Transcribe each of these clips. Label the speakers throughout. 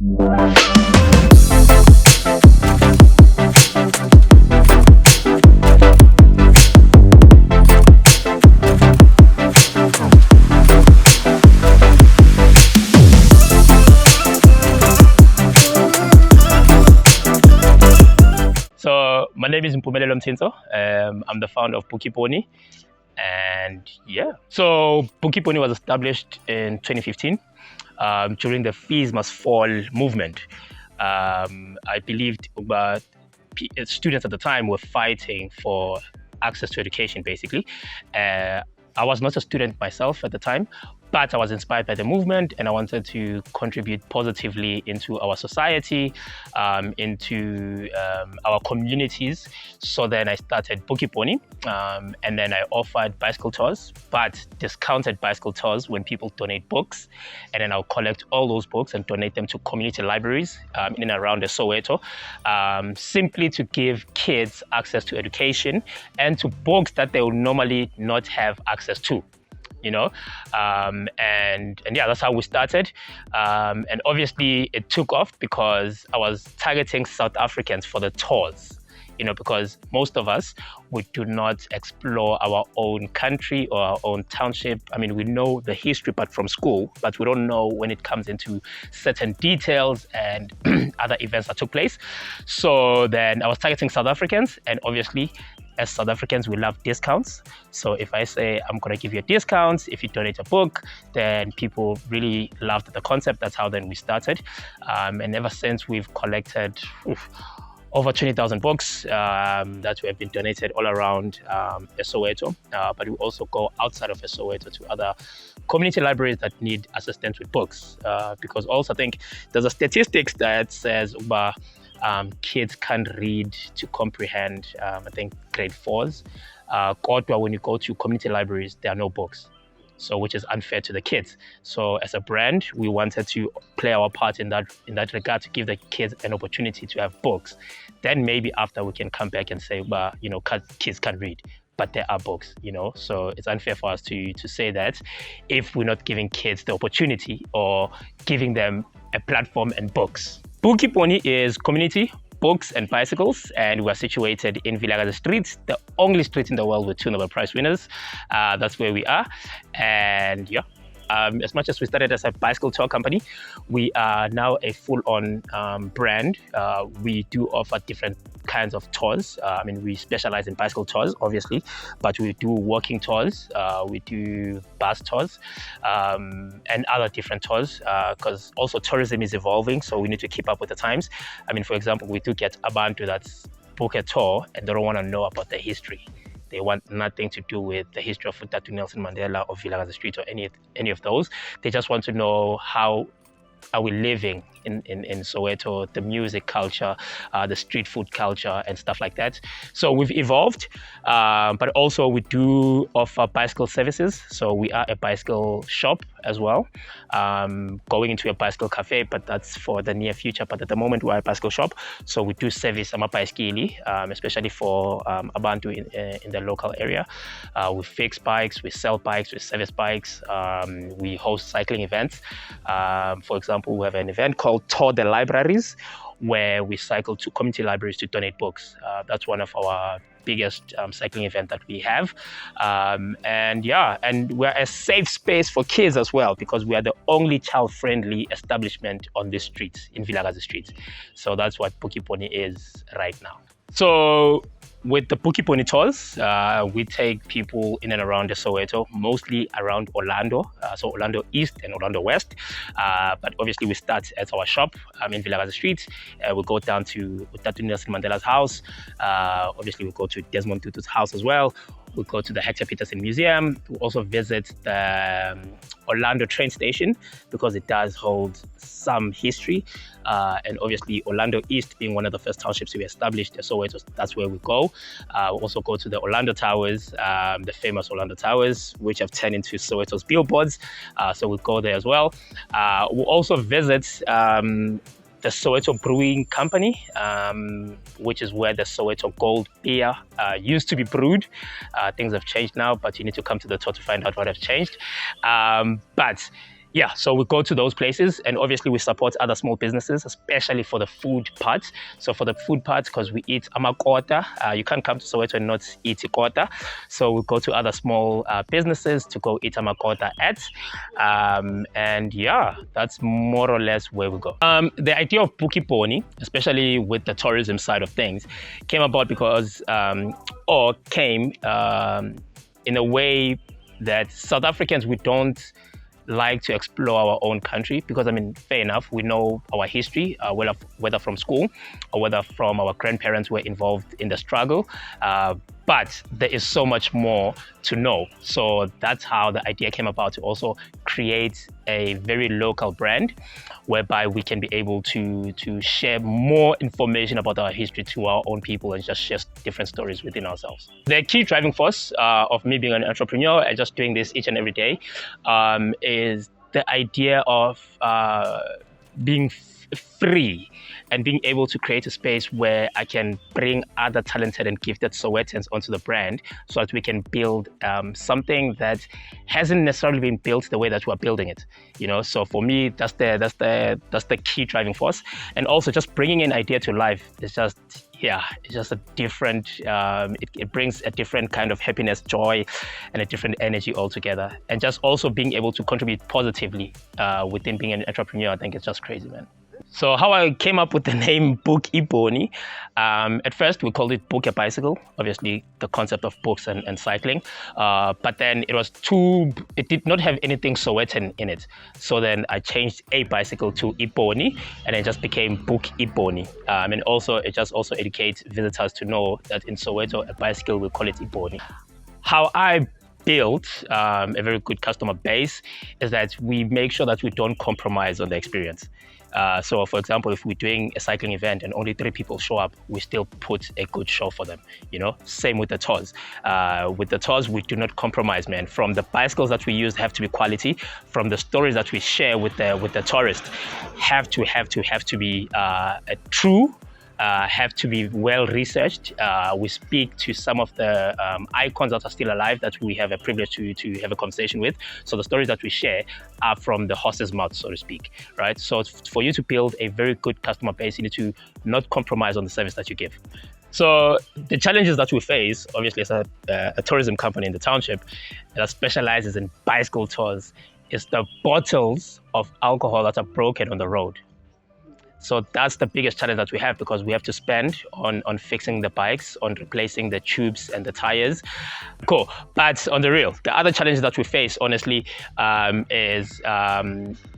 Speaker 1: So my name is Mpumelelo Mtintso. I'm the founder of Ibhoni. And yeah, so Ibhoni was established in 2015 during the Fees Must Fall movement. I believed about students at the time were fighting for access to education, basically. I was not a student myself at the time, but I was inspired by the movement and I wanted to contribute positively into our society, into our communities. So then I started Ibhoni, and then I offered bicycle tours, but discounted bicycle tours when people donate books. And then I'll collect all those books and donate them to community libraries in and around the Soweto, simply to give kids access to education and to books that they will normally not have access to. And yeah, that's how we started. And obviously it took off because I was targeting South Africans for the tours, because most of us, we do not explore our own country or our own township. I mean, we know the history but from school, but we don't know when it comes into certain details and other events that took place. So then I was targeting South Africans, and obviously as South Africans, we love discounts. So if I say I'm going to give you a discount if you donate a book, then people really loved the concept. That's how then we started. And ever since, we've collected over 20,000 books that have been donated all around Soweto. But we also go outside of Soweto to other community libraries that need assistance with books. Because also I think there's a statistics that says kids can't read to comprehend, I think, grade 4s. When you go to community libraries, there are no books. So, which is unfair to the kids. So as a brand, we wanted to play our part in that regard, to give the kids an opportunity to have books. Then maybe after we can come back and say, kids can't read, but there are books, So it's unfair for us to say that if we're not giving kids the opportunity or giving them a platform and books. Ibhoni is community, books and bicycles, and we're situated in Vilakazi Street, the only street in the world with 2 Nobel Prize winners. That's where we are. And yeah, as much as we started as a bicycle tour company, we are now a full-on brand. We do offer different kinds of tours. We specialize in bicycle tours, obviously, but we do walking tours, we do bus tours, and other different tours, because also tourism is evolving, so we need to keep up with the times. For example, we do get Abantu that's book a tour and they don't want to know about the history. They want nothing to do with the history of Dr. Nelson Mandela or Vilakazi Street or any of those. They just want to know how are we living in Soweto, the music culture, the street food culture and stuff like that. So we've evolved, but also we do offer bicycle services. So we are a bicycle shop as well, going into a bicycle cafe, but that's for the near future. But at the moment we're a bicycle shop. So we do service amabhayisikili, especially for abantu in the local area. We fix bikes, we sell bikes, we service bikes, we host cycling events. For example, we have an event called Tour the Libraries, where we cycle to community libraries to donate books. That's one of our biggest cycling event that we have. And we're a safe space for kids as well, because we are the only child-friendly establishment on this street, in Vilakazi Street. So that's what Ibhoni is right now. So with the Ibhoni tours, we take people in and around the Soweto, mostly around Orlando, so Orlando East and Orlando West. But obviously we start at our shop in Vilakazi Street. We go down to Dr. Nelson Mandela's house. Obviously we go to Desmond Tutu's house as well. We go to the Hector Peterson Museum. We also visit the Orlando train station, because it does hold some history. And obviously Orlando East being one of the first townships we established, so that's where we go. We also go to the Orlando Towers, the famous Orlando Towers, which have turned into Soweto's billboards. So we go there as well. We'll also visit the Soweto Brewing Company, which is where the Soweto Gold beer used to be brewed. Things have changed now, but you need to come to the tour to find out what has changed. But Yeah, so we go to those places, and obviously we support other small businesses, especially for the food part. So for the food part, because we eat amakota, you can't come to Soweto and not eat ikota. So we go to other small businesses to go eat amakota at. And yeah, that's more or less where we go. The idea of Ibhoni, especially with the tourism side of things, came about because, or came in a way that South Africans, we don't like to explore our own country, because I mean, fair enough, we know our history, whether from school or whether from our grandparents who were involved in the struggle, but there is so much more to know. So that's how the idea came about, to also create a very local brand whereby we can be able to share more information about our history to our own people and just share different stories within ourselves. The key driving force of me being an entrepreneur and just doing this each and every day is the idea of being free and being able to create a space where I can bring other talented and gifted Sowetans onto the brand, so that we can build something that hasn't necessarily been built the way that we're building it. You know, so for me, that's the key driving force. And also just bringing an idea to life is just, yeah, it's just a different, it brings a different kind of happiness, joy, and a different energy altogether. And just also being able to contribute positively within being an entrepreneur, I think it's just crazy, man. So how I came up with the name Book Ibhoni, at first we called it Book a Bicycle, obviously the concept of books and cycling, but then it did not have anything Sowetan in it. So then I changed a bicycle to Ibhoni, and it just became Book Ibhoni. And also it just also educates visitors to know that in Soweto, a bicycle, we call it Ibhoni. How I built a very good customer base is that we make sure that we don't compromise on the experience. So for example, if we're doing a cycling event and only 3 people show up, we still put a good show for them, you know. Same with the tours. With the tours, we do not compromise, man. From the bicycles that we use have to be quality. From the stories that we share with the tourists, have to be true. Have to be well researched. We speak to some of the icons that are still alive that we have a privilege to have a conversation with. So the stories that we share are from the horse's mouth, so to speak, right? So for you to build a very good customer base, you need to not compromise on the service that you give. So the challenges that we face, obviously as a tourism company in the township that specializes in bicycle tours, is the bottles of alcohol that are broken on the road. So that's the biggest challenge that we have, because we have to spend on fixing the bikes, on replacing the tubes and the tires. Cool. But on the real, the other challenge that we face, honestly, is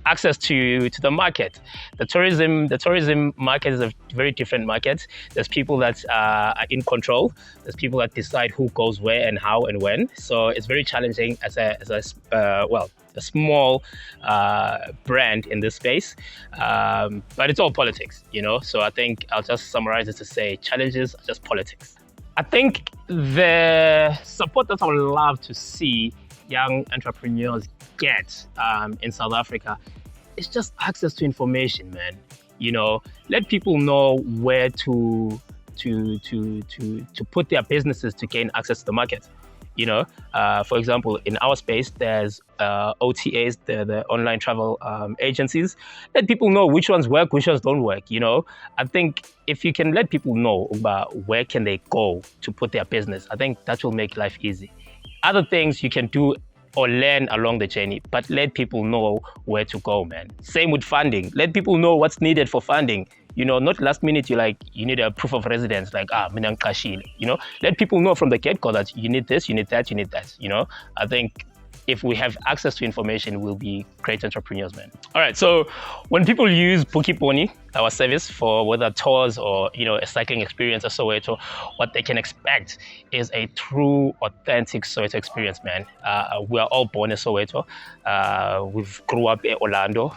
Speaker 1: access to the market. The tourism market is a very different market. There's people that are in control. There's people that decide who goes where and how and when. So it's very challenging as a small brand in this space, but it's all politics, you know. So I think I'll just summarize it to say challenges are just politics. I think the support that I would love to see young entrepreneurs get in South Africa is just access to information, man. You know, let people know where to put their businesses to gain access to the market. You know, for example, in our space, there's OTAs, the online travel agencies. Let people know which ones work, which ones don't work. You know, I think if you can let people know about where can they go to put their business, I think that will make life easy. Other things you can do or learn along the journey, but let people know where to go, man. Same with funding. Let people know what's needed for funding. You know, not last minute you need a proof of residence, like mina ngqashile. You know, let people know from the get-go that you need this, you need that, you need that. You know, I think if we have access to information, we'll be great entrepreneurs, man. All right, so when people use Book Ibhoni, our service, for whether tours or, you know, a cycling experience or Soweto, what they can expect is a true, authentic Soweto experience, man. We are all born in Soweto. We've grew up in Orlando.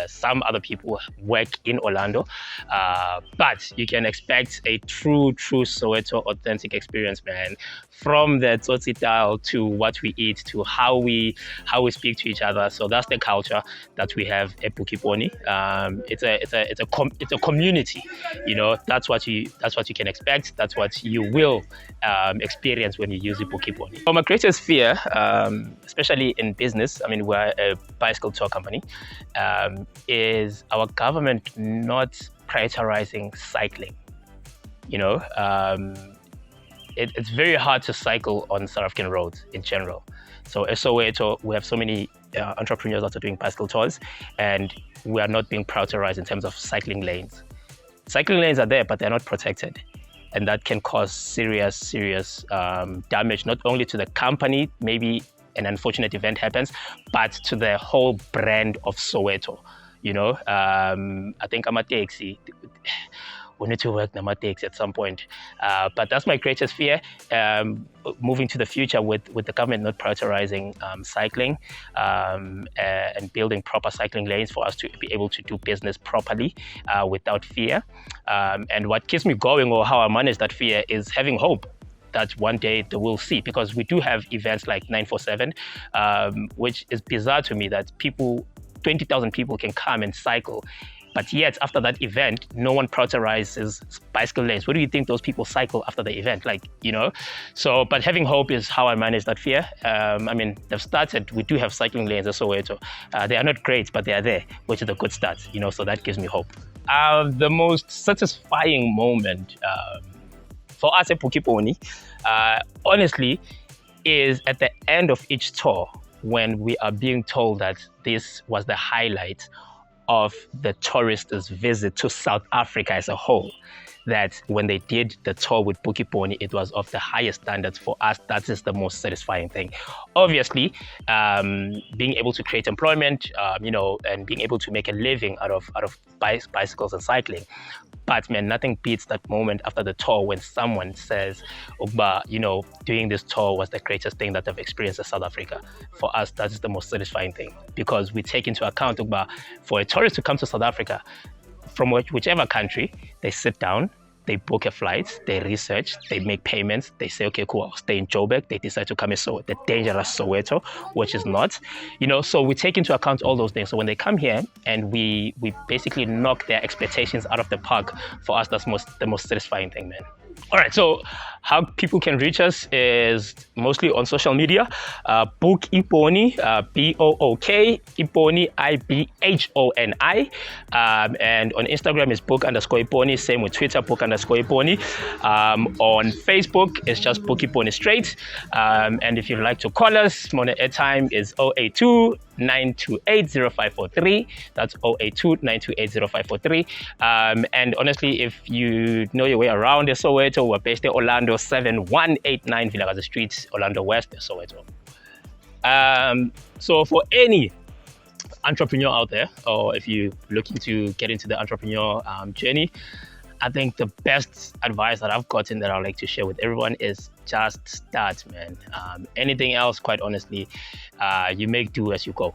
Speaker 1: Some other people work in Orlando, but you can expect a true Soweto authentic experience, man. From the tsotsi style to what we eat to how we speak to each other. So that's the culture that we have at Book Ibhoni. It's it's a community. You know, that's what you can expect. That's what you will experience when you use Ibhoni. So my greatest fear, especially in business, I mean, we're a bicycle tour company, is our government not prioritizing cycling. You know, it's very hard to cycle on South African roads in general. So as Soweto, we have so many entrepreneurs that are doing bicycle tours, and we are not being prioritized in terms of cycling lanes. Cycling lanes are there, but they're not protected. And that can cause serious damage, not only to the company, maybe an unfortunate event happens, but to the whole brand of Soweto. You know, I think I'm a taxi. We need to work taxi at some point. But that's my greatest fear, moving to the future with the government not prioritizing cycling and building proper cycling lanes for us to be able to do business properly without fear. And what keeps me going, or how I manage that fear, is having hope that one day they will see, because we do have events like 947, which is bizarre to me that 20,000 people can come and cycle. But yet, after that event, no one prioritizes bicycle lanes. Where do you think those people cycle after the event? Like, you know? So, but having hope is how I manage that fear. I mean, they've started, we do have cycling lanes at Soweto. They are not great, but they are there, which is a good start, you know, so that gives me hope. The most satisfying moment for us at Ibhoni, honestly, is at the end of each tour, when we are being told that this was the highlight of the tourists' visit to South Africa as a whole. That when they did the tour with Ibhoni, it was of the highest standards. For us, that is the most satisfying thing. Obviously, being able to create employment, you know, and being able to make a living out of bicycles and cycling. But man, nothing beats that moment after the tour when someone says, Ogba, you know, doing this tour was the greatest thing that I've experienced in South Africa. For us, that is the most satisfying thing, because we take into account, Ogba, for a tourist to come to South Africa, from whichever country, they sit down, they book a flight, they research, they make payments, they say, okay, cool, I'll stay in Joburg. They decide to come in the dangerous Soweto, which is not, you know, so we take into account all those things. So when they come here and we basically knock their expectations out of the park, for us, that's the most satisfying thing, man. All right, so how people can reach us is mostly on social media. Book Ibhoni, B-O-O-K, Ibhoni, I-B-H-O-N-I. And on Instagram is book_Ibhoni. Same with Twitter, book_Ibhoni. On Facebook, it's just book Ibhoni straight. And if you'd like to call us, Mona airtime is 082-928-0543. That's 082-928-0543. And honestly, if you know your way around Soweto, we're based in Orlando, 7189 Vilakazi Street, Orlando West, Soweto. So for any entrepreneur out there, or if you're looking to get into the entrepreneur journey, I think the best advice that I've gotten that I'd like to share with everyone is just start, man. Anything else, quite honestly, you make do as you go.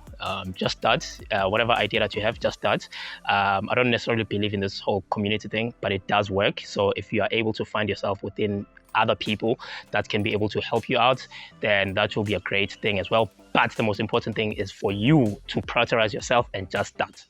Speaker 1: Just start. Whatever idea that you have, just start. I don't necessarily believe in this whole community thing, but it does work. So if you are able to find yourself within other people that can be able to help you out, then that will be a great thing as well. But the most important thing is for you to prioritize yourself and just start.